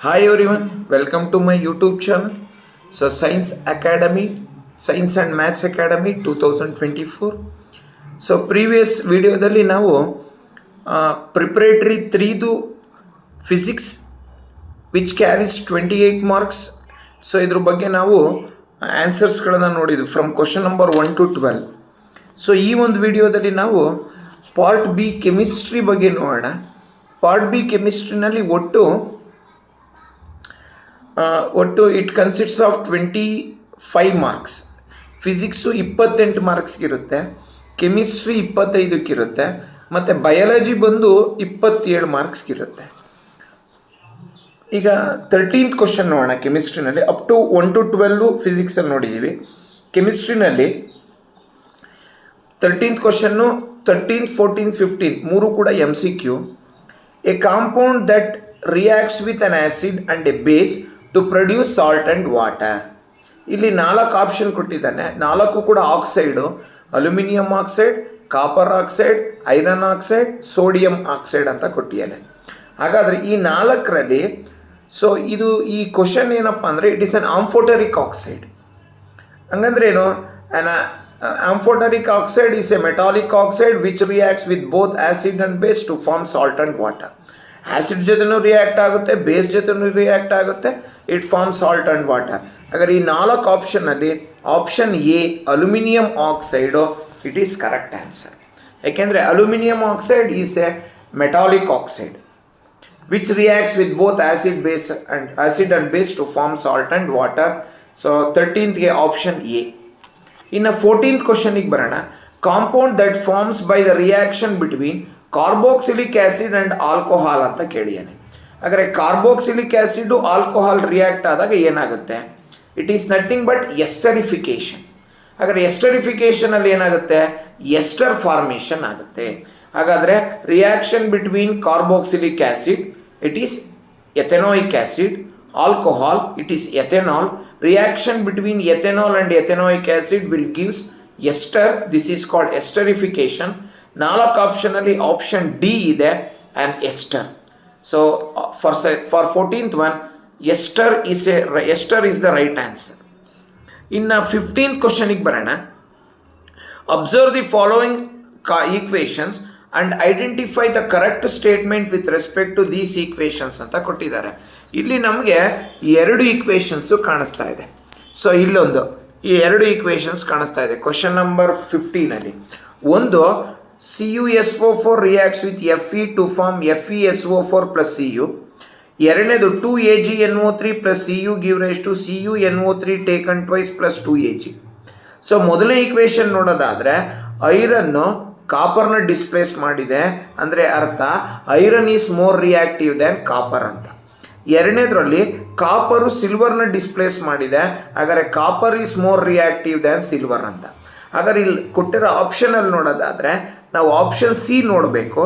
Hi everyone, welcome to my YouTube channel. So Science Academy, Science and Maths Academy 2024. So previous ವಿಡಿಯೋದಲ್ಲಿ ನಾವು preparatory 3ದು physics which carries 28 marks. So ಇದ್ರ ಬಗ್ಗೆ ನಾವು ಆನ್ಸರ್ಸ್ಗಳನ್ನು ನೋಡಿದ್ವಿ from question number 1 to 12. So ಈ ಒಂದು ವಿಡಿಯೋದಲ್ಲಿ ನಾವು ಪಾರ್ಟ್ ಬಿ ಕೆಮಿಸ್ಟ್ರಿ ಬಗ್ಗೆ ನೋಡೋಣ. ಪಾರ್ಟ್ ಬಿ ಕೆಮಿಸ್ಟ್ರಿನಲ್ಲಿ ಒಟ್ಟು it consists of 25 marks. Physics 28 ಮಾರ್ಕ್ಸ್ಗಿರುತ್ತೆ, ಕೆಮಿಸ್ಟ್ರಿ 25ಕ್ಕಿರುತ್ತೆ, ಮತ್ತು ಬಯಾಲಜಿ ಬಂದು 27 ಮಾರ್ಕ್ಸ್ಗಿರುತ್ತೆ. ಈಗ 13th ಕ್ವಶನ್ ನೋಡೋಣ. ಕೆಮಿಸ್ಟ್ರಿನಲ್ಲಿ ಅಪ್ ಟು 1 to 12 ಫಿಸಿಕ್ಸಲ್ಲಿ ನೋಡಿದ್ದೀವಿ. ಕೆಮಿಸ್ಟ್ರಿನಲ್ಲಿ 13th ಕ್ವಶನ್ನು 13th, 14th, 15 ಮೂರು ಕೂಡ MCQ. A compound that reacts with an acid and a base to produce salt and water. ಇಲ್ಲಿ 4 ಆಪ್ಷನ್ ಕೊಟ್ಟಿದ್ದಾನೆ. 4 ಕೂಡ oxide: aluminium oxide, copper oxide, iron oxide, sodium oxide ಅಂತ ಕೊಟ್ಟಿದ್ದಾನೆ. ಹಾಗಾದರೆ ಈ 4ರಲ್ಲಿ ಇದು ಈ ಕ್ವಶನ್ ಏನಪ್ಪ ಅಂದರೆ it is an amphoteric oxide. ಹಂಗಂದ್ರೆ ಏನು? Amphoteric oxide is a metallic oxide which reacts with both acid and base to form salt and water. Acid ಜೊತೆನೂ ರಿಯಾಕ್ಟ್ ಆಗುತ್ತೆ, ಬೇಸ್ ಜೊತೆನೂ ರಿಯಾಕ್ಟ್ ಆಗುತ್ತೆ, it form salt and water. ಹಾಗಾದ್ರೆ ಈ 4 ಆಪ್ಷನ್ನಲ್ಲಿ option A aluminium oxide it is correct answer. ಯಾಕೆಂದರೆ aluminium oxide is a metallic oxide which reacts with both acid and base to form salt and water. So 13th option A. ಇನ್ನು 14th ಕ್ವಶನಿಗೆ ಬರೋಣ. Compound that forms by the reaction between carboxylic acid and alcohol ಅಂತ ಕೇಳಿಯಾನೆ. ಹಾಗಾದರೆ carboxylic acid alcohol react ಆದಾಗ ಏನಾಗುತ್ತೆ? It is nothing but esterification. ಹಾಗಾದರೆ ಎಸ್ಟರಿಫಿಕೇಷನಲ್ಲಿ ಏನಾಗುತ್ತೆ? ಎಸ್ಟರ್ ಫಾರ್ಮೇಷನ್ ಆಗುತ್ತೆ. ಹಾಗಾದರೆ reaction between carboxylic acid it is ethanoic acid, alcohol it is ethanol. Reaction between ethanol and ethanoic acid will gives ester. This is called esterification. 4 ಆಪ್ಷನಲ್ಲಿ option D ಇದೆ and ester. So for 14th one ester is the right answer. ಇನ್ನು 15th ಕ್ವಶನಿಗೆ ಬರೋಣ. Observe the following equations and identify the correct statement with respect to these equations ಅಂತ ಕೊಟ್ಟಿದ್ದಾರೆ. ಇಲ್ಲಿ ನಮಗೆ 2 equations ಕಾಣಿಸ್ತಾ ಇದೆ. ಸೊ ಇಲ್ಲೊಂದು ಈ 2 ಈಕ್ವೇಷನ್ಸ್ ಕಾಣಿಸ್ತಾ ಇದೆ ಕ್ವಶನ್ ನಂಬರ್ 15ಅಲ್ಲಿ. ಒಂದು CuSO4 reacts with Fe to form FeSO4 plus Cu. ಎರಡನೇದು 2AgNO3 plus Cu give rise to CuNO3 taken twice plus 2Ag. So ಮೊದಲನೇ ಈಕ್ವೇಷನ್ ನೋಡೋದಾದರೆ ಐರನ್ನು ಕಾಪರ್ನ ಡಿಸ್ಪ್ಲೇಸ್ ಮಾಡಿದೆ, ಅಂದರೆ ಅರ್ಥ iron is more reactive than copper ಅಂತ. ಎರಡನೇದರಲ್ಲಿ ಕಾಪರು ಸಿಲ್ವರ್ನ ಡಿಸ್ಪ್ಲೇಸ್ ಮಾಡಿದೆ, ಹಾಗಾದರೆ copper is more reactive than silver ಅಂತ. ಹಾಗಾದ್ರೆ ಇಲ್ಲಿ ಕೊಟ್ಟಿರೋ ಆಪ್ಷನಲ್ಲಿ ನೋಡೋದಾದರೆ ನಾವು ಆಪ್ಷನ್ ಸಿ ನೋಡಬೇಕು.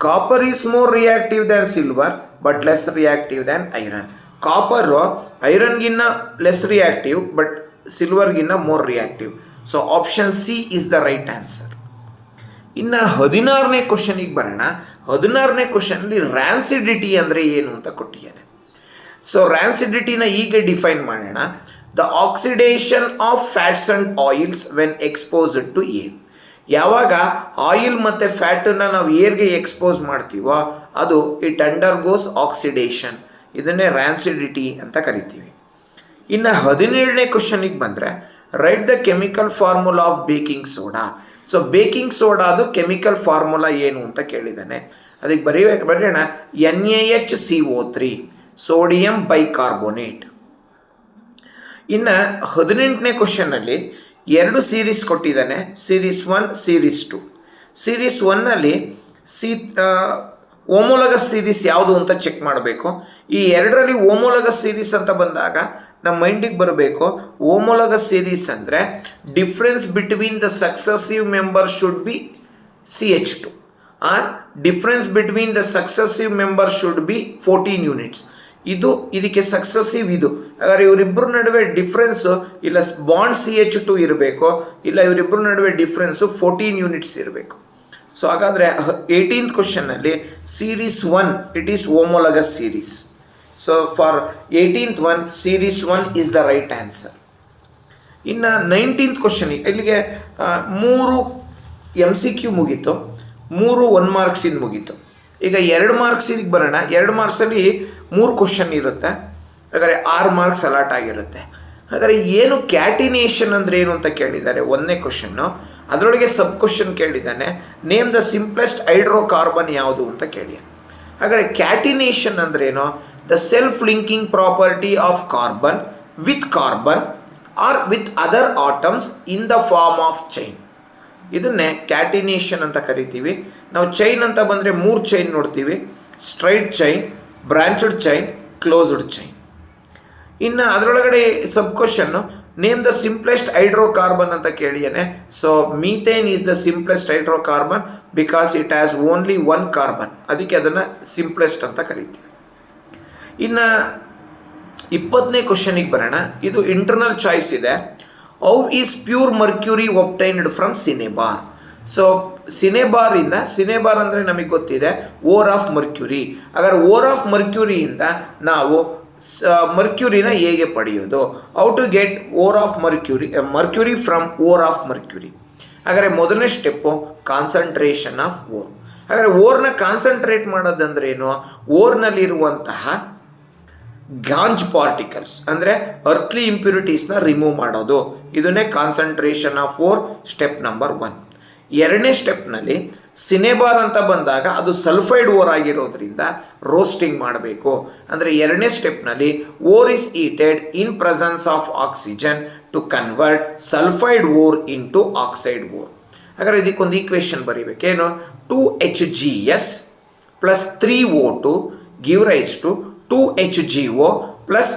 Copper is more reactive than silver but less reactive than iron. Copper ಐರನ್ಗಿನ್ನ ಲೆಸ್ ರಿಯಾಕ್ಟಿವ್ ಬಟ್ ಸಿಲ್ವರ್ಗಿನ್ನ more reactive. So option C is the right answer. ಇನ್ನು 16ನೇ ಕ್ವಶನಿಗೆ ಬರೋಣ. 16ನೇ ಕ್ವಶನಲ್ಲಿ ರ್ಯಾನ್ಸಿಡಿಟಿ ಅಂದರೆ ಏನು ಅಂತ ಕೊಟ್ಟಿದ್ದಾನೆ. ಸೊ ರ್ಯಾನ್ಸಿಡಿಟಿನ ಹೀಗೆ ಡಿಫೈನ್ ಮಾಡೋಣ. The oxidation of fats and oils when exposed to air. ಯಾವಾಗ ಆಯಿಲ್ ಮತ್ತು ಫ್ಯಾಟನ್ನು ನಾವು ಏರ್ಗೆ ಎಕ್ಸ್ಪೋಸ್ ಮಾಡ್ತೀವೋ ಅದು ಇಟ್ ಅಂಡರ್ಗೋಸ್ ಆಕ್ಸಿಡೇಷನ್. ಇದನ್ನೇ ರ್ಯಾನ್ಸಿಡಿಟಿ ಅಂತ ಕರಿತೀವಿ. ಇನ್ನು 17ನೇ ಕ್ವಶನಿಗೆ ಬಂದರೆ write the chemical formula of baking soda. So baking ಸೋಡಾದು ಕೆಮಿಕಲ್ ಫಾರ್ಮುಲಾ ಏನು ಅಂತ ಕೇಳಿದ್ದಾನೆ. ಅದಕ್ಕೆ ಬರೆಯೋಣ NaHCO3 ಸೋಡಿಯಂ ಬೈಕಾರ್ಬೋನೇಟ್. ಇನ್ನು 18ನೇ ಕ್ವಶನ್ನಲ್ಲಿ 2 ಸೀರೀಸ್ ಕೊಟ್ಟಿದ್ದಾನೆ, ಸೀರೀಸ್ 1, ಸೀರೀಸ್ 2. ಸೀರೀಸ್ 1ನಲ್ಲಿ ಓಮೋಲಗಸ್ ಸೀರೀಸ್ ಯಾವುದು ಅಂತ ಚೆಕ್ ಮಾಡಬೇಕು. ಈ 2ರಲ್ಲಿ ಓಮೋಲಗಸ್ ಸೀರೀಸ್ ಅಂತ ಬಂದಾಗ ನಮ್ಮ ಮೈಂಡಿಗೆ ಬರಬೇಕು ಓಮೋಲಗಸ್ ಸೀರೀಸ್ ಅಂದರೆ difference between the successive member should be CH2 R difference between the successive member should be 14 units. ಇದಕ್ಕೆ ಸಕ್ಸಸಿವ್ ಇದು. ಹಾಗಾದ್ರೆ ಇವರಿಬ್ಬರ ನಡುವೆ ಡಿಫ್ರೆನ್ಸು ಇಲ್ಲ ಬಾಂಡ್ CH2 ಇರಬೇಕು, ಇಲ್ಲ ಇವರಿಬ್ಬರ ನಡುವೆ ಡಿಫ್ರೆನ್ಸು 14 ಯೂನಿಟ್ಸ್ ಇರಬೇಕು. ಸೊ ಹಾಗಾದರೆ 18th ಕ್ವಶನ್ನಲ್ಲಿ series 1 it is homologous series. So for 18th one, series 1 is the right answer. ಇನ್ನು 19th ಕ್ವಶನ್, ಇಲ್ಲಿಗೆ 3 MCQ ಮುಗೀತು, 3 1 ಮಾರ್ಕ್ಸಿಂದ ಮುಗೀತು. ಈಗ 2 ಮಾರ್ಕ್ಸಿಗೆ ಬರೋಣ. 2 ಮಾರ್ಕ್ಸಲ್ಲಿ 3 ಕ್ವಶನ್ ಇರುತ್ತೆ, ಹಾಗಾದರೆ 6 ಮಾರ್ಕ್ಸ್ ಅಲಾಟ್ ಆಗಿರುತ್ತೆ. ಹಾಗಾದರೆ ಏನು ಕ್ಯಾಟಿನೇಷನ್ ಅಂದರೆ ಏನು ಅಂತ ಕೇಳಿದ್ದಾರೆ 1ನೇ ಕ್ವಶನ್ನು. ಅದರೊಳಗೆ ಸಬ್ ಕ್ವಶನ್ ಕೇಳಿದ್ದಾನೆ, ನೇಮ್ ದ ಸಿಂಪ್ಲೆಸ್ಟ್ ಹೈಡ್ರೋಕಾರ್ಬನ್ ಯಾವುದು ಅಂತ ಕೇಳಿ. ಹಾಗಾದರೆ ಕ್ಯಾಟಿನೇಷನ್ ಅಂದ್ರೇನು? The self linking property of carbon with carbon or with other atoms in the form of chain. ಇದನ್ನೇ ಕ್ಯಾಟಿನೇಷನ್ ಅಂತ ಕರಿತೀವಿ ನಾವು. ಚೈನ್ ಅಂತ ಬಂದರೆ 3 ಚೈನ್ ನೋಡ್ತೀವಿ, straight chain, branched chain, closed chain. ಇನ್ನು ಅದರೊಳಗಡೆ ಸಬ್ ಕ್ವಶನ್ನು ನೇಮ್ ದ ಸಿಂಪ್ಲೆಸ್ಟ್ ಹೈಡ್ರೋಕಾರ್ಬನ್ ಅಂತ ಕೇಳಿಯೇನೆ. So methane is the simplest hydrocarbon because it has only 1 carbon, ಅದಕ್ಕೆ ಅದನ್ನು ಸಿಂಪ್ಲೆಸ್ಟ್ ಅಂತ ಕರಿತೀವಿ. ಇನ್ನು 20ನೇ ಕ್ವಶನಿಗೆ ಬರೋಣ. ಇದು ಇಂಟರ್ನಲ್ ಚಾಯ್ಸ್ ಇದೆ. How is pure mercury obtained from cinnabar. So cinnabar ಅಂದರೆ ನಮಗೆ ಗೊತ್ತಿದೆ ಓರ್ ಆಫ್ ಮರ್ಕ್ಯೂರಿ. ಹಾಗಾದ್ರೆ ಓರ್ ಆಫ್ ಮರ್ಕ್ಯೂರಿಯಿಂದ ನಾವು ಮರ್ಕ್ಯೂರಿನ ಹೇಗೆ ಪಡೆಯೋದು? How to get ore of mercury from ore of mercury. ಹಾಗಾದರೆ ಮೊದಲನೇ ಸ್ಟೆಪ್ಪು ಕಾನ್ಸಂಟ್ರೇಷನ್ ಆಫ್ ಓರ್. ಹಾಗಾದರೆ ಓರ್ನ ಕಾನ್ಸಂಟ್ರೇಟ್ ಮಾಡೋದಂದ್ರೆ ಏನು? ಓರ್ನಲ್ಲಿರುವಂತಹ ಗಾಂಜ್ ಪಾರ್ಟಿಕಲ್ಸ್ ಅಂದರೆ ಅರ್ಥ್ಲಿ ಇಂಪ್ಯೂರಿಟೀಸ್ನ ರಿಮೂವ್ ಮಾಡೋದು, ಇದನ್ನೇ concentration of or, step number 1. 2ನೇ ಸ್ಟೆಪ್ನಲ್ಲಿ ಸಿನೆಬಾರ್ ಅಂತ ಬಂದಾಗ ಅದು ಸಲ್ಫೈಡ್ ಓರ್ ಆಗಿರೋದ್ರಿಂದ ರೋಸ್ಟಿಂಗ್ ಮಾಡಬೇಕು. ಅಂದರೆ 2ನೇ ಸ್ಟೆಪ್ನಲ್ಲಿ ore is heated in presence of oxygen to convert sulphide ore into oxide ore. ಹಾಗಾದರೆ ಇದಕ್ಕೊಂದು ಈಕ್ವೇಷನ್ ಬರೀಬೇಕು. ಏನು? 2HgS plus 3O2 give rise to 2HgO plus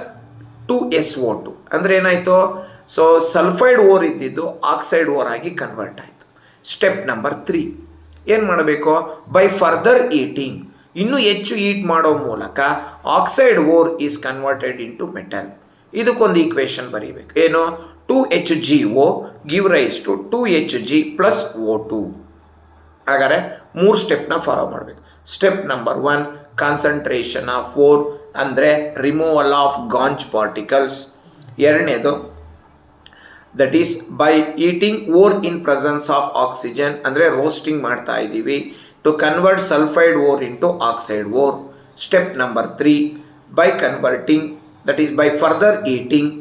2SO2. ಅಂದರೆ ಏನಾಯಿತು? ಸೊ ಸಲ್ಫೈಡ್ ಓರ್ ಇದ್ದಿದ್ದು ಆಕ್ಸೈಡ್ ಓರ್ ಆಗಿ ಕನ್ವರ್ಟ್ ಆಯಿತು. ಸ್ಟೆಪ್ ನಂಬರ್ 3 ಏನು ಮಾಡಬೇಕು? ಬೈ ಫರ್ದರ್ ಈಟಿಂಗ್, ಇನ್ನೂ ಹೆಚ್ಚು ಈಟ್ ಮಾಡೋ ಮೂಲಕ oxide ore is converted into metal. ಇದಕ್ಕೊಂದು ಈಕ್ವೇಷನ್ ಬರೀಬೇಕು. ಏನು? 2HgO give rise to 2Hg plus O2. ಹಾಗಾದರೆ 3 ಸ್ಟೆಪ್ನ ಫಾಲೋ ಮಾಡಬೇಕು. Step number 1 concentration of ore ಅಂದರೆ ರಿಮೂವಲ್ ಆಫ್ ಗಾಂಜ್ ಪಾರ್ಟಿಕಲ್ಸ್. 2ನೇದು that is by heating ore in presence of oxygen ಅಂದರೆ roasting ಮಾಡ್ತಾ ಇದ್ದೀವಿ to convert sulphide ore into oxide ore. Step number 3 by converting that is by further heating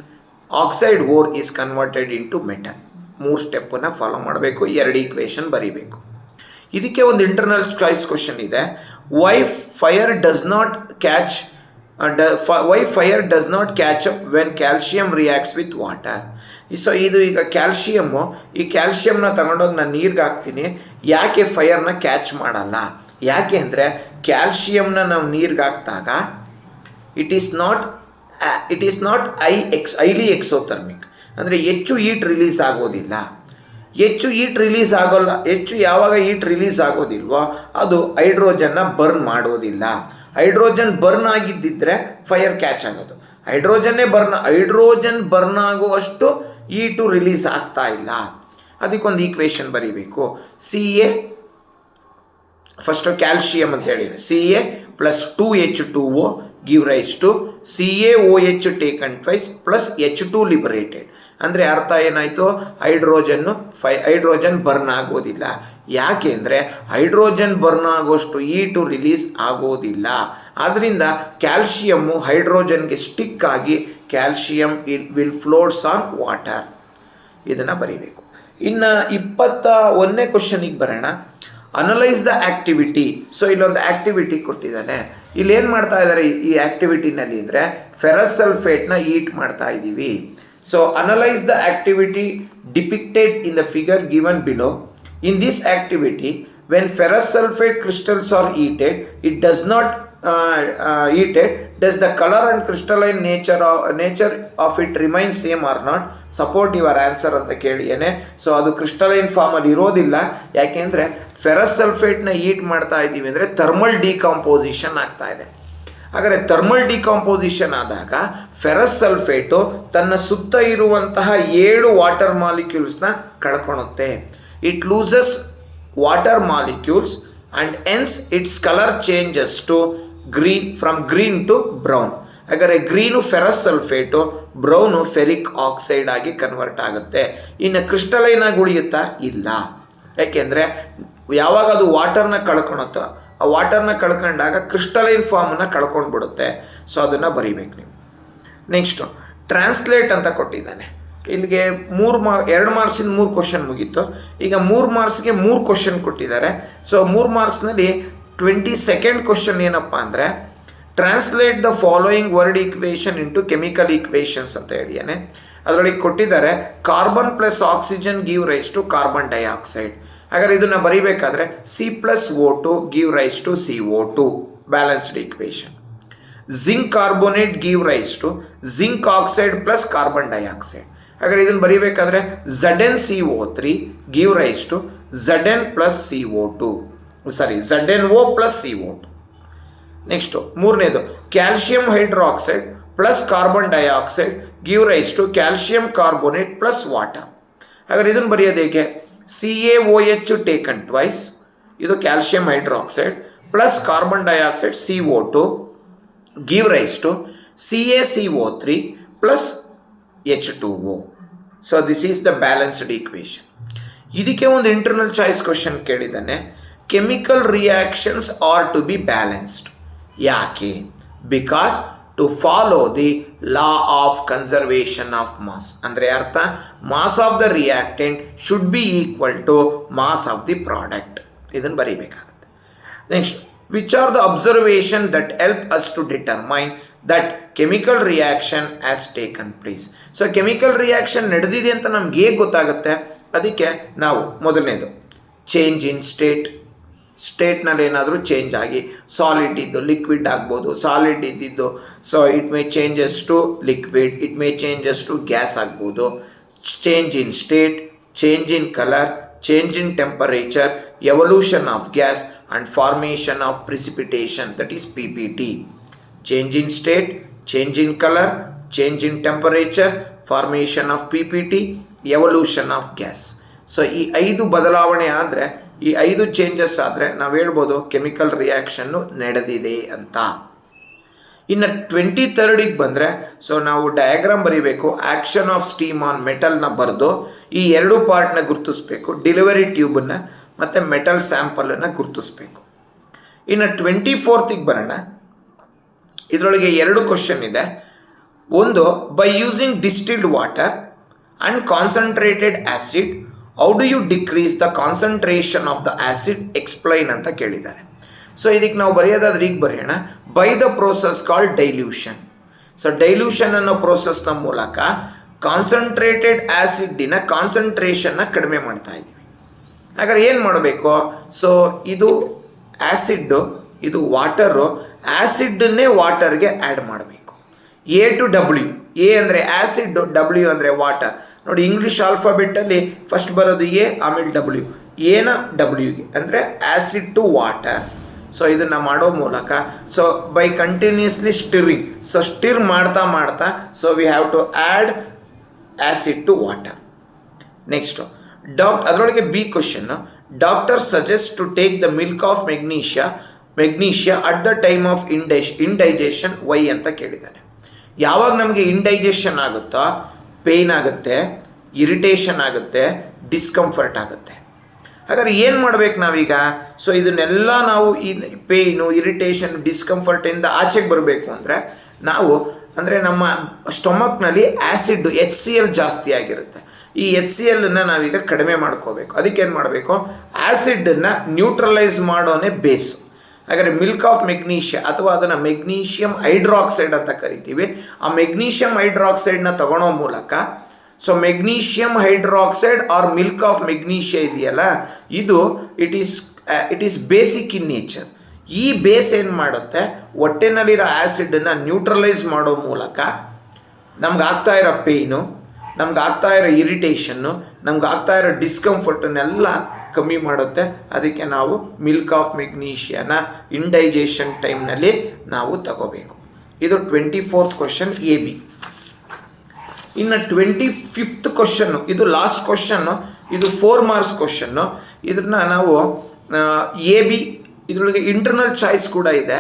oxide ore is converted into metal. 3 ಸ್ಟೆಪ್ಪನ್ನು follow ಮಾಡಬೇಕು. 2 equation ಬರೀಬೇಕು. ಇದಕ್ಕೆ ಒಂದು internal choice question ಇದೆ. Why fire does not catch up when calcium reacts with water. So ಇದು ಈಗ calcium, ಈ ಕ್ಯಾಲ್ಶಿಯಮ್ನ ತಗೊಂಡೋಗಿ ನಾನು ನೀರಿಗೆ ಹಾಕ್ತೀನಿ, ಯಾಕೆ ಫೈರ್ನ ಕ್ಯಾಚ್ ಮಾಡಲ್ಲ? ಯಾಕೆ ಅಂದರೆ ಕ್ಯಾಲ್ಶಿಯಮ್ನ ನಾವು ನೀರಿಗೆ ಹಾಕಿದಾಗ it is not highly exothermic, ಅಂದರೆ ಹೆಚ್ಚು ಹೀಟ್ ರಿಲೀಸ್ ಆಗೋದಿಲ್ಲ. ಹೆಚ್ಚು ಯಾವಾಗ ಹೀಟ್ ರಿಲೀಸ್ ಆಗೋದಿಲ್ವೋ ಅದು ಹೈಡ್ರೋಜನ್ನ ಬರ್ನ್ ಮಾಡೋದಿಲ್ಲ. ಹೈಡ್ರೋಜನ್ ಬರ್ನ್ ಆಗಿದ್ದಿದ್ರೆ ಫೈರ್ ಕ್ಯಾಚ್ ಆಗೋದು. ಹೈಡ್ರೋಜನ್ ಬರ್ನ್ ಆಗುವಷ್ಟು ಹೀಟು ರಿಲೀಸ್ ಆಗ್ತಾ ಇಲ್ಲ. ಅದಕ್ಕೊಂದು ಈಕ್ವೇಷನ್ ಬರೀಬೇಕು. CA ಫಸ್ಟು ಕ್ಯಾಲ್ಶಿಯಮ್ ಅಂತ ಹೇಳಿ, CA plus 2H2O give rise to CaOH taken twice plus H2 liberated. ಅಂದರೆ ಅರ್ಥ ಏನಾಯಿತು? ಹೈಡ್ರೋಜನ್ ಬರ್ನ್ ಆಗೋದಿಲ್ಲ. ಯಾಕೆ ಅಂದರೆ ಹೈಡ್ರೋಜನ್ ಬರ್ನ್ ಆಗೋಷ್ಟು ಹೀಟು ರಿಲೀಸ್ ಆಗೋದಿಲ್ಲ. ಆದ್ದರಿಂದ ಕ್ಯಾಲ್ಶಿಯಮ್ಮು ಹೈಡ್ರೋಜನ್ಗೆ ಸ್ಟಿಕ್ ಆಗಿ calcium will floats on water. ಇದನ್ನು ಬರೀಬೇಕು. ಇನ್ನು 21ನೇ ಕ್ವಶನಿಗೆ ಬರೋಣ. Analyse the activity. ಸೊ ಇಲ್ಲೊಂದು ಆ್ಯಕ್ಟಿವಿಟಿ ಕೊಟ್ಟಿದ್ದಾನೆ. ಇಲ್ಲೇನು ಮಾಡ್ತಾ ಇದ್ದಾರೆ ಈ ಆ್ಯಕ್ಟಿವಿಟಿನಲ್ಲಿ ಅಂದರೆ ಫೆರಸ್ ಸಲ್ಫೇಟ್ನ ಹೀಟ್ ಮಾಡ್ತಾ ಇದ್ದೀವಿ. So analyse the activity depicted in the figure given below. In this activity, when ferrous sulfate crystals are heated, does the color and crystalline nature of it remain same or not? Support your answer ಅಂತ ಕೇಳಿಯೇನೆ. So ಅದು crystalline ಫಾರ್ಮಲ್ಲಿ ಇರೋದಿಲ್ಲ. ಯಾಕೆಂದರೆ ferrous ಸಲ್ಫೇಟ್ನ heat ಮಾಡ್ತಾ ಇದ್ದೀವಿ ಅಂದರೆ thermal decomposition ಆಗ್ತಾ ಇದೆ. ಹಾಗಾದರೆ ಥರ್ಮಲ್ ಡಿಕಾಂಪೋಸಿಷನ್ ಆದಾಗ ಫೆರಸ್ ಸಲ್ಫೇಟು ತನ್ನ ಸುತ್ತ ಇರುವಂತಹ 7 water ಮಾಲಿಕ್ಯೂಲ್ಸ್ನ ಕಳ್ಕೊಳುತ್ತೆ. It loses water molecules and hence its color changes to green, from green to brown. ಹಾಗಾದರೆ green ferrous sulphate, brown ferric oxide ಆಗಿ ಕನ್ವರ್ಟ್ ಆಗುತ್ತೆ. ಇನ್ನು ಕ್ರಿಸ್ಟಲೈನ್ ಆಗಿ ಉಳಿಯುತ್ತಾ? ಇಲ್ಲ. ಯಾಕೆಂದರೆ ಯಾವಾಗ ಅದು ವಾಟರ್ನ ಕಳ್ಕೊಳುತ್ತೋ ಆ ವಾಟರ್ನ ಕಳ್ಕೊಂಡಾಗ ಕ್ರಿಸ್ಟಲೈನ್ ಫಾರ್ಮನ್ನು ಕಳ್ಕೊಂಡ್ಬಿಡುತ್ತೆ. ಸೊ ಅದನ್ನು ಬರೀಬೇಕು ನೀವು. ನೆಕ್ಸ್ಟು ಟ್ರಾನ್ಸ್ಲೇಟ್ ಅಂತ ಕೊಟ್ಟಿದ್ದಾನೆ. ಇಲ್ಲಿಗೆ 2 ಮಾರ್ಕ್ಸಿಂದ 3 ಕ್ವಶನ್ ಮುಗೀತು. ಈಗ 3 ಮಾರ್ಕ್ಸ್ಗೆ 3 ಕ್ವಶನ್ ಕೊಟ್ಟಿದ್ದಾರೆ. ಸೊ 3 ಮಾರ್ಕ್ಸ್ನಲ್ಲಿ 22nd ಕ್ವಶನ್ ಏನಪ್ಪ ಅಂದರೆ translate the following word equation into chemical equations ಅಂತ ಹೇಳಿಯಾನೆ. ಅದರೊಳಗೆ ಕೊಟ್ಟಿದ್ದಾರೆ carbon plus oxygen give rise to carbon dioxide. ಹಾಗಾದ್ರೆ ಇದನ್ನು ಬರೀಬೇಕಾದ್ರೆ C+O2 give rise to CO2 balanced equation. Zinc carbonate give rise to zinc oxide plus carbon dioxide. ಹಾಗಾದ್ರೆ ಇದನ್ನು ಬರೀಬೇಕಾದ್ರೆ ZnCO3 give rise to Zn plus CO2 ZnO plus CO2. Next 3ನೇದು calcium hydroxide plus carbon dioxide give rise to calcium carbonate plus water. ಹಾಗಾದ್ರೆ ಇದನ್ನು ಬರೆಯೋದು ಹೇಗೆ? CaOH taken twice, ಇದು calcium hydroxide plus carbon dioxide CO2 give rise to CaCO3 plus H2O. So this is the balanced equation. ಇದಕ್ಕೆ ಒಂದು internal choice question ಕೇಳಿದ್ದಾನೆ. Chemical reactions are to be balanced. ಯಾಕೆ? Because to follow the law of conservation of mass. ಅಂದರೆ ಅರ್ಥ, mass of the reactant should be equal to mass of the product. ಇದನ್ನು ಬರೀಬೇಕಾಗುತ್ತೆ. Next, which are the observation that help us to determine that chemical reaction as taken place. So chemical reaction ನಡೆದಿದೆ ಅಂತ ನಮ್ಗೆ ಹೇಗೆ ಗೊತ್ತಾಗುತ್ತೆ? ಅದಕ್ಕೆ ನಾವು ಮೊದಲನೇದು ಚೇಂಜ್ ಇನ್ ಸ್ಟೇಟ್ನಲ್ಲಿ ಏನಾದರೂ ಚೇಂಜ್ ಆಗಿ ಸಾಲಿಡ್ ಇದ್ದು ಲಿಕ್ವಿಡ್ ಆಗ್ಬೋದು, ಸಾಲಿಡ್ ಇದ್ದಿದ್ದು so it may changes to liquid, it may changes to gas ಆಗ್ಬೋದು. Change in state, change in colour, change in temperature, evolution of gas and formation of precipitation, that is PPT. Change in state, change in colour, change in temperature, formation of PPT, evolution of gas. So ಈ 5 ಬದಲಾವಣೆ ಆದರೆ, ಈ 5 changes ಆದರೆ ನಾವು ಹೇಳ್ಬೋದು chemical reaction ನಡೆದಿದೆ ಅಂತ. ಇನ್ನು 23rd ಬಂದರೆ, ಸೊ ನಾವು ಡಯಾಗ್ರಾಮ್ ಬರೀಬೇಕು. ಆ್ಯಕ್ಷನ್ ಆಫ್ ಸ್ಟೀಮ್ ಆನ್ ಮೆಟಲ್ನ ಬರೆದು ಈ 2 ಪಾರ್ಟ್ನ ಗುರುತಿಸ್ಬೇಕು. ಡೆಲಿವರಿ ಟ್ಯೂಬನ್ನು ಮತ್ತು ಮೆಟಲ್ ಸ್ಯಾಂಪಲನ್ನು ಗುರುತಿಸ್ಬೇಕು. ಇನ್ನು 24th ಬರೋಣ. ಇದರೊಳಗೆ 2 ಕ್ವಶನ್ ಇದೆ. ಒಂದು, by using distilled water and concentrated acid how do you decrease the concentration of the acid explain ಅಂತ ಕೇಳಿದ್ದಾರೆ. ಸೊ ಇದಕ್ಕೆ ನಾವು ಬರೆಯೋದಾದ್ರೆ ಈಗ ಬರೆಯೋಣ, by the process called dilution. So dilution ಅನ್ನೋ ಪ್ರೋಸೆಸ್ನ ಮೂಲಕ ಕಾನ್ಸಂಟ್ರೇಟೆಡ್ ಆ್ಯಸಿಡ್ಡಿನ ಕಾನ್ಸಂಟ್ರೇಷನ್ನ ಕಡಿಮೆ ಮಾಡ್ತಾ ಇದ್ದೀವಿ. ಹಾಗಾದ್ರೆ ಏನು ಮಾಡಬೇಕು? ಸೊ ಇದು ಆ್ಯಸಿಡ್ಡು, ಇದು ವಾಟರು, ಆ್ಯಸಿಡ್ಡನ್ನೇ ವಾಟರ್ಗೆ ಆ್ಯಡ್ ಮಾಡಬೇಕು. A to W. A ಅಂದರೆ ಆ್ಯಸಿಡ್, W ಅಂದರೆ ವಾಟರ್. ನೋಡಿ, ಇಂಗ್ಲೀಷ್ ಆಲ್ಫಾಬೆಟ್ಟಲ್ಲಿ ಫಸ್ಟ್ ಬರೋದು A, ಆಮೇಲೆ W. ಏನ Wಗೆ ಅಂದರೆ ಆ್ಯಸಿಡ್ ಟು ವಾಟರ್. ಸೊ ಇದನ್ನು ಮಾಡೋ ಮೂಲಕ, so by continuously stirring, so stir ಮಾಡ್ತಾ so we have to add acid to water. Next ಅದರೊಳಗೆ B question, doctor suggest to take the milk of magnesia at the time of indigestion why ಅಂತ ಕೇಳಿದ್ದಾನೆ. ಯಾವಾಗ ನಮಗೆ indigestion ಆಗುತ್ತೋ pain ಆಗುತ್ತೆ, irritation ಆಗುತ್ತೆ, discomfort ಆಗುತ್ತೆ. ಹಾಗಾದ್ರೆ ಏನು ಮಾಡಬೇಕು ನಾವೀಗ? ಸೊ ಇದನ್ನೆಲ್ಲ ನಾವು ಈ ಪೇಯ್ನು, ಇರಿಟೇಷನ್, ಡಿಸ್ಕಂಫರ್ಟಿಂದ ಆಚೆಗೆ ಬರಬೇಕು ಅಂದರೆ ನಾವು ನಮ್ಮ ಸ್ಟೊಮಕ್ನಲ್ಲಿ ಆ್ಯಸಿಡ್ HCl ಜಾಸ್ತಿ ಆಗಿರುತ್ತೆ. ಈ HClನ್ನು ನಾವೀಗ ಕಡಿಮೆ ಮಾಡ್ಕೋಬೇಕು. ಅದಕ್ಕೆ ಏನು ಮಾಡಬೇಕು? ಆ್ಯಸಿಡನ್ನು ನ್ಯೂಟ್ರಲೈಸ್ ಮಾಡೋನೇ ಬೇಸು. ಹಾಗಾದರೆ ಮಿಲ್ಕ್ ಆಫ್ ಮೆಗ್ನೀಷಿಯಾ ಅಥವಾ ಅದನ್ನು ಮೆಗ್ನೀಷಿಯಂ ಹೈಡ್ರಾಕ್ಸೈಡ್ ಅಂತ ಕರಿತೀವಿ. ಆ ಮೆಗ್ನೀಷಿಯಂ ಹೈಡ್ರಾಕ್ಸೈಡ್ನ ತಗೊಳ್ಳೋ ಮೂಲಕ, so magnesium hydroxide or milk of magnesia ಇದೆಯಲ್ಲ, ಇದು it is basic in nature. ಈ ಬೇಸ್ ಏನು ಮಾಡುತ್ತೆ? ಹೊಟ್ಟೆನಲ್ಲಿರೋ ಆ್ಯಸಿಡನ್ನು ನ್ಯೂಟ್ರಲೈಸ್ ಮಾಡೋ ಮೂಲಕ ನಮ್ಗೆ ಆಗ್ತಾ ಇರೋ ಪೇಯ್ನು, ನಮ್ಗೆ ಆಗ್ತಾ ಇರೋ ಇರಿಟೇಷನ್ನು, ನಮ್ಗೆ ಆಗ್ತಾ ಇರೋ ಡಿಸ್ಕಂಫರ್ಟನ್ನೆಲ್ಲ ಕಮ್ಮಿ ಮಾಡುತ್ತೆ. ಅದಕ್ಕೆ ನಾವು ಮಿಲ್ಕ್ ಆಫ್ ಮೆಗ್ನೀಷಿಯಾನ ಇಂಡೈಜೆಷನ್ ಟೈಮ್ನಲ್ಲಿ ನಾವು ತಗೋಬೇಕು. ಇದು 24th ಕ್ವಶನ್ AB. ಇನ್ನು 25th ಕ್ವಶನ್ನು, ಇದು ಲಾಸ್ಟ್ ಕ್ವಶನ್ನು, ಇದು 4 ಮಾರ್ಕ್ಸ್ ಕ್ವಶನ್ನು. ಇದನ್ನು ನಾವು AB, ಇದರೊಳಗೆ ಇಂಟರ್ನಲ್ ಚಾಯ್ಸ್ ಕೂಡ ಇದೆ.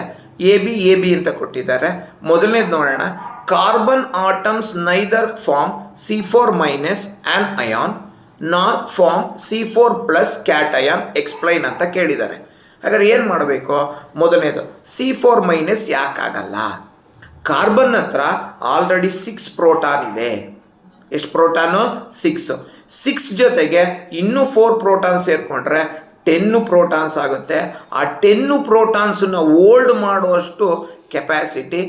ಎ ಬಿ ಅಂತ ಕೊಟ್ಟಿದ್ದಾರೆ. ಮೊದಲನೇದು ನೋಡೋಣ. Carbon atoms neither form C4 minus anion nor form C4 plus cation explain ಅಂತ ಕೇಳಿದ್ದಾರೆ. ಹಾಗಾದ್ರೆ ಏನು ಮಾಡಬೇಕು? ಮೊದಲನೇದು C4 ಮೈನಸ್ ಯಾಕಾಗಲ್ಲ? ಕಾರ್ಬನ್ ಹತ್ರ ಆಲ್ರೆಡಿ 6 ಪ್ರೋಟಾನ್ ಇದೆ. ಎಷ್ಟು ಪ್ರೋಟಾನು? 6 ಜೊತೆಗೆ ಇನ್ನೂ 4 ಪ್ರೋಟಾನ್ ಸೇರಿಕೊಂಡ್ರೆ 10 ಪ್ರೋಟಾನ್ಸ್ ಆಗುತ್ತೆ. ಆ 10 ಪ್ರೋಟಾನ್ಸನ್ನು ಹೋಲ್ಡ್ ಮಾಡುವಷ್ಟು ಕೆಪ್ಯಾಸಿಟಿ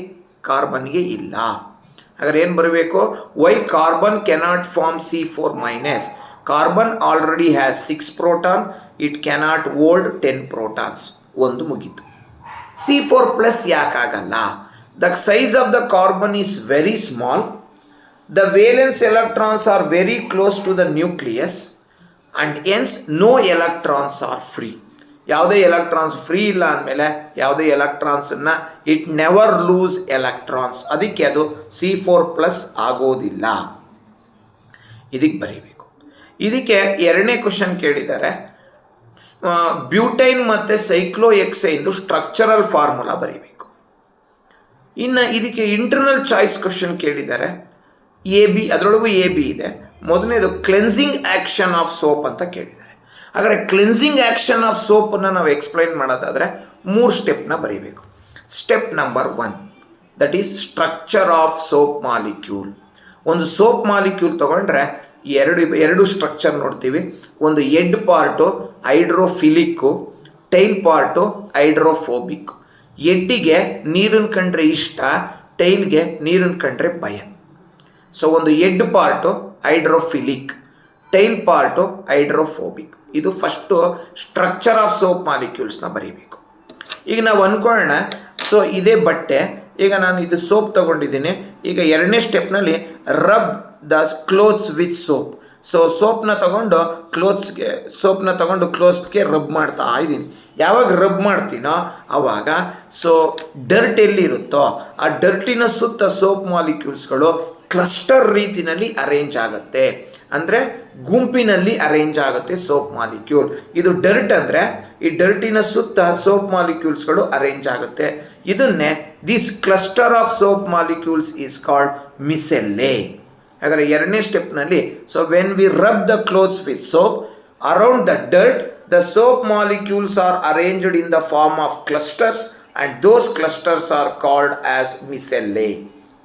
ಕಾರ್ಬನ್ಗೆ ಇಲ್ಲ. ಹಾಗಾದ್ರೆ ಏನು ಬರಬೇಕು? Why carbon cannot form C4 minus. Carbon already has 6 proton, it cannot hold 10 protons. ಒಂದು ಮುಗೀತು. C4 ಪ್ಲಸ್ ಯಾಕಾಗಲ್ಲ? The size of the carbon is very small, the valence electrons are very close to the nucleus and hence no electrons are free. ಯಾವುದೇ electrons free ಇಲ್ಲ ಅಂದಮೇಲೆ ಯಾವುದೇ ಎಲೆಕ್ಟ್ರಾನ್ಸನ್ನು it never lose electrons. ಅದಕ್ಕೆ ಅದು C4 plus ಆಗೋದಿಲ್ಲ. ಇದಕ್ಕೆ ಬರೀಬೇಕು. ಇದಕ್ಕೆ ಎರಡನೇ ಕ್ವಶನ್ ಕೇಳಿದ್ದಾರೆ. ಬ್ಯೂಟೈನ್ ಮತ್ತು ಸೈಕ್ಲೋಎಕ್ಸೈನ್ದು ಸ್ಟ್ರಕ್ಚರಲ್ ಫಾರ್ಮುಲಾ ಬರೀಬೇಕು. ಇನ್ನು ಇದಕ್ಕೆ ಇಂಟರ್ನಲ್ ಚಾಯ್ಸ್ ಕ್ವಶನ್ ಕೇಳಿದ್ದಾರೆ. ಅದರೊಳಗೂ ಎ ಬಿ ಇದೆ. ಮೊದಲನೇದು ಕ್ಲೆನ್ಸಿಂಗ್ ಆ್ಯಕ್ಷನ್ ಆಫ್ ಸೋಪ್ ಅಂತ ಕೇಳಿದ್ದಾರೆ. ಹಾಗಾದರೆ ಕ್ಲೆನ್ಸಿಂಗ್ ಆ್ಯಕ್ಷನ್ ಆಫ್ ಸೋಪನ್ನು ನಾವು ಎಕ್ಸ್ಪ್ಲೈನ್ ಮಾಡೋದಾದರೆ 3 ಸ್ಟೆಪ್ನ ಬರೀಬೇಕು. Step number 1 that is structure of soap molecule. ಒಂದು ಸೋಪ್ ಮಾಲಿಕ್ಯೂಲ್ ತೊಗೊಂಡ್ರೆ ಎರಡು ಸ್ಟ್ರಕ್ಚರ್ ನೋಡ್ತೀವಿ. ಒಂದು head part hydrophilic, tail part hydrophobic. ಎಡ್ಡಿಗೆ ನೀರನ್ನು ಕಂಡ್ರೆ ಇಷ್ಟ, ಟೈಲ್ಗೆ ನೀರನ್ನು ಕಂಡ್ರೆ ಭಯ. ಸೊ ಒಂದು head part hydrophilic, tail part hydrophobic. ಇದು ಫಸ್ಟು ಸ್ಟ್ರಕ್ಚರ್ ಆಫ್ ಸೋಪ್ ಮಾಲಿಕ್ಯೂಲ್ಸ್ನ ಬರೀಬೇಕು. ಈಗ ನಾವು ಅಂದ್ಕೊಳ್ಳೋಣ, ಸೊ ಇದೇ ಬಟ್ಟೆ, ಈಗ ನಾನು ಇದು ಸೋಪ್ ತೊಗೊಂಡಿದ್ದೀನಿ. ಈಗ ಎರಡನೇ ಸ್ಟೆಪ್ನಲ್ಲಿ rub the clothes with soap. So ಸೋಪ್ನ ತಗೊಂಡು ಕ್ಲೋತ್ಸ್ಗೆ ರಬ್ ಮಾಡ್ತಾ ಇದ್ದೀನಿ. ಯಾವಾಗ ರಬ್ ಮಾಡ್ತೀನೋ ಆವಾಗ ಸೊ ಡರ್ಟ್ ಎಲ್ಲಿರುತ್ತೋ ಆ ಡರ್ಟಿನ ಸುತ್ತ ಸೋಪ್ ಮಾಲಿಕ್ಯೂಲ್ಸ್ಗಳು ಕ್ಲಸ್ಟರ್ ರೀತಿಯಲ್ಲಿ ಅರೇಂಜ್ ಆಗುತ್ತೆ. ಅಂದರೆ ಗುಂಪಿನಲ್ಲಿ ಅರೇಂಜ್ ಆಗುತ್ತೆ ಸೋಪ್ ಮಾಲಿಕ್ಯೂಲ್. ಇದು ಡರ್ಟ್ ಅಂದರೆ ಈ ಡರ್ಟಿನ ಸುತ್ತ ಸೋಪ್ ಮಾಲಿಕ್ಯೂಲ್ಸ್ಗಳು ಅರೇಂಜ್ ಆಗುತ್ತೆ. ಇದನ್ನೇ this cluster of soap molecules is called micelle. ಹಾಗಾದರೆ ಎರಡನೇ ಸ್ಟೆಪ್ನಲ್ಲಿ so when we rub the clothes with soap around the dirt the soap molecules are arranged in the form of clusters and those clusters are called as micelle.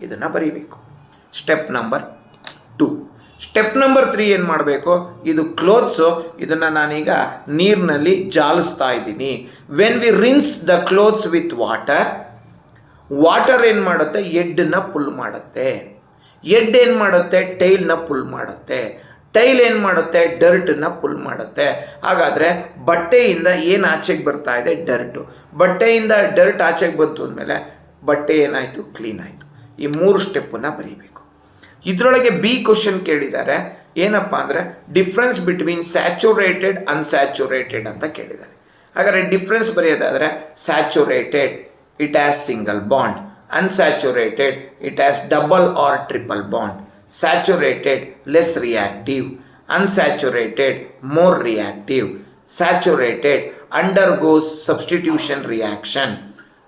ಇದನ್ನು ಬರೀಬೇಕು. Step number 2. Step number 3 ಏನು ಮಾಡಬೇಕು? ಇದು clothes, ಇದನ್ನು ನಾನೀಗ ನೀರಿನಲ್ಲಿ ಜಾಲಿಸ್ತಾ ಇದ್ದೀನಿ. When we rinse the clothes with water ಏನು ಮಾಡುತ್ತೆ? ಎಡ್ಡನ್ನು ಪುಲ್ ಮಾಡುತ್ತೆ. ಎಡ್ ಏನು ಮಾಡುತ್ತೆ? ಟೈಲ್ನ ಪುಲ್ ಮಾಡುತ್ತೆ. ಟೈಲ್ ಏನು ಮಾಡುತ್ತೆ? ಡರ್ಟನ್ನು ಪುಲ್ ಮಾಡುತ್ತೆ. ಹಾಗಾದರೆ ಬಟ್ಟೆಯಿಂದ ಏನು ಆಚೆಗೆ ಬರ್ತಾ ಇದೆ? ಡರ್ಟು. ಬಟ್ಟೆಯಿಂದ ಡರ್ಟ್ ಆಚೆಗೆ ಬಂತು ಅಂದಮೇಲೆ ಬಟ್ಟೆ ಏನಾಯಿತು? ಕ್ಲೀನ್ ಆಯಿತು. ಈ 3 ಸ್ಟೆಪ್ಪನ್ನು ಬರೀಬೇಕು. ಇದರೊಳಗೆ ಬಿ ಕ್ವಶನ್ ಕೇಳಿದ್ದಾರೆ. ಏನಪ್ಪ ಅಂದರೆ ಡಿಫ್ರೆನ್ಸ್ ಬಿಟ್ವೀನ್ ಸ್ಯಾಚುರೇಟೆಡ್ ಅನ್ಸ್ಯಾಚುರೇಟೆಡ್ ಅಂತ ಕೇಳಿದ್ದಾರೆ. ಹಾಗಾದರೆ ಡಿಫ್ರೆನ್ಸ್ ಬರೆಯೋದಾದರೆ saturated it has single bond, unsaturated it has double or triple bond, saturated less reactive, unsaturated more reactive, saturated undergoes substitution reaction,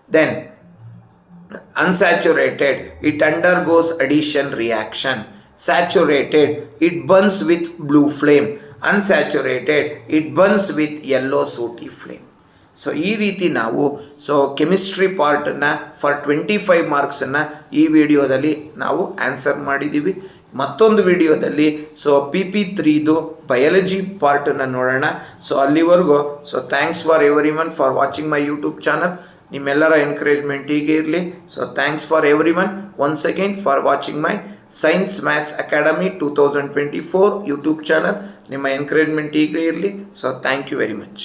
then unsaturated it undergoes addition reaction, saturated it burns with blue flame, unsaturated it burns with yellow sooty flame. So ಈ ರೀತಿ ನಾವು chemistry ಪಾರ್ಟನ್ನು for 25 ಮಾರ್ಕ್ಸನ್ನು ಈ ವಿಡಿಯೋದಲ್ಲಿ ನಾವು answer ಮಾಡಿದ್ದೀವಿ. ಮತ್ತೊಂದು ವಿಡಿಯೋದಲ್ಲಿ PP3ದು biology ಪಾರ್ಟನ್ನು ನೋಡೋಣ. ಅಲ್ಲಿವರೆಗೂ thanks for everyone for watching my YouTube channel. ನಿಮ್ಮೆಲ್ಲರ ಎನ್ಕರೇಜ್ಮೆಂಟ್ ಹೀಗೆ ಇರಲಿ. Thanks for everyone once again for watching my science maths academy 2024 YouTube channel. ನಿಮ್ಮ ಎನ್ಕರೇಜ್ಮೆಂಟ್ ಹೀಗೆ ಇರಲಿ. Thank you very much.